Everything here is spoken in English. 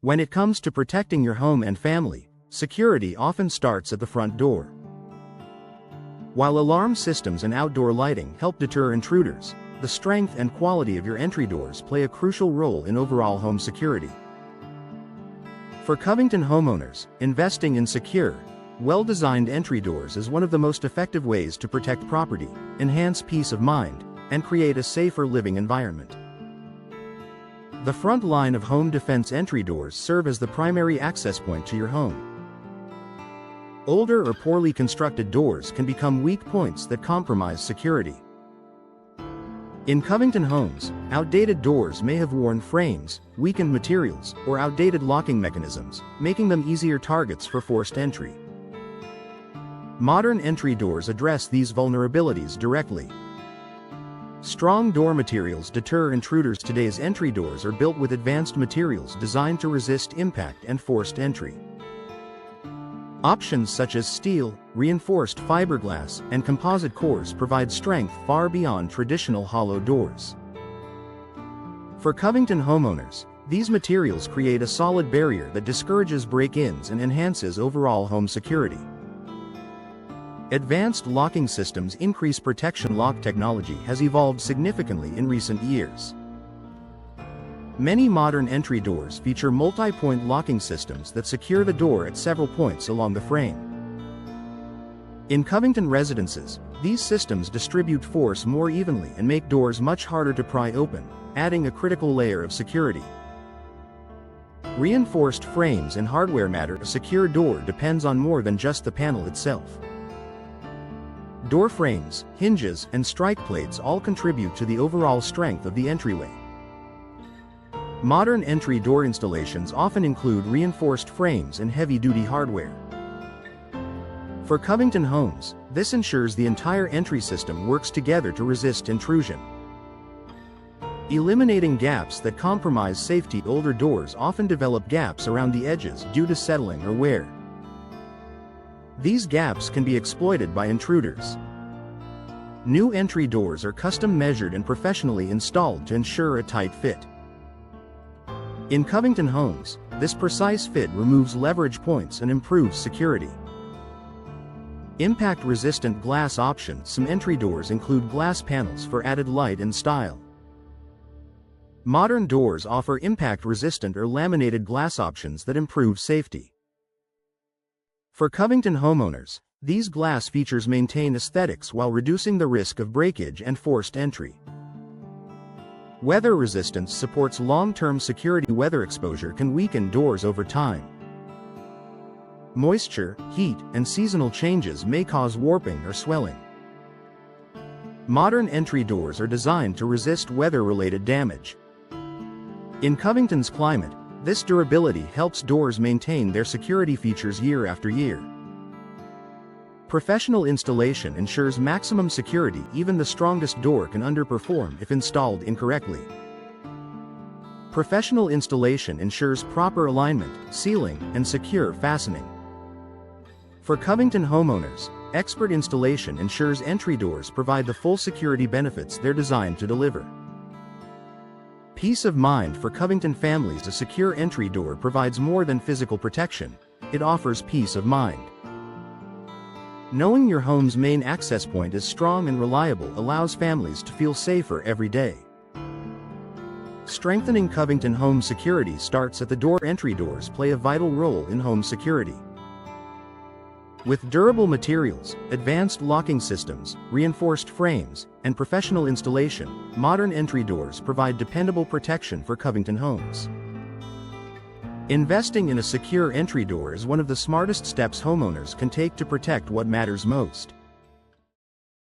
When it comes to protecting your home and family, security often starts at the front door. While alarm systems and outdoor lighting help deter intruders, the strength and quality of your entry doors play a crucial role in overall home security. For Covington homeowners, investing in secure, well-designed entry doors is one of the most effective ways to protect property, enhance peace of mind, and create a safer living environment. The front line of home defense entry doors serve as the primary access point to your home. Older or poorly constructed doors can become weak points that compromise security. In Covington homes, outdated doors may have worn frames, weakened materials, or outdated locking mechanisms, making them easier targets for forced entry. Modern entry doors address these vulnerabilities directly. Strong door materials deter intruders. Today's entry doors are built with advanced materials designed to resist impact and forced entry. Options such as steel, reinforced fiberglass, and composite cores provide strength far beyond traditional hollow doors. For Covington homeowners, these materials create a solid barrier that discourages break-ins and enhances overall home security. Advanced locking systems increase protection. Lock technology has evolved significantly in recent years. Many modern entry doors feature multi-point locking systems that secure the door at several points along the frame. In Covington residences, these systems distribute force more evenly and make doors much harder to pry open, adding a critical layer of security. Reinforced frames and hardware matter. A secure door depends on more than just the panel itself. Door frames, hinges, and strike plates all contribute to the overall strength of the entryway. Modern entry door installations often include reinforced frames and heavy-duty hardware. For Covington homes, this ensures the entire entry system works together to resist intrusion. Eliminating gaps that compromise safety. Older doors often develop gaps around the edges due to settling or wear. These gaps can be exploited by intruders. New entry doors are custom measured and professionally installed to ensure a tight fit. In Covington homes, this precise fit removes leverage points and improves security. Impact-resistant glass options. Some entry doors include glass panels for added light and style. Modern doors offer impact-resistant or laminated glass options that improve safety. For Covington homeowners, these glass features maintain aesthetics while reducing the risk of breakage and forced entry. Weather resistance supports long-term security. Weather exposure can weaken doors over time. Moisture, heat, and seasonal changes may cause warping or swelling. Modern entry doors are designed to resist weather-related damage. In Covington's climate, this durability helps doors maintain their security features year after year. Professional installation ensures maximum security. Even the strongest door can underperform if installed incorrectly. Professional installation ensures proper alignment, sealing, and secure fastening. For Covington homeowners, expert installation ensures entry doors provide the full security benefits they're designed to deliver. Peace of mind. For Covington families, a secure entry door provides more than physical protection. It offers peace of mind. Knowing your home's main access point is strong and reliable allows families to feel safer every day. Strengthening Covington home security starts at the door. Entry doors play a vital role in home security. With durable materials, advanced locking systems, reinforced frames, and professional installation, modern entry doors provide dependable protection for Covington homes. Investing in a secure entry door is one of the smartest steps homeowners can take to protect what matters most.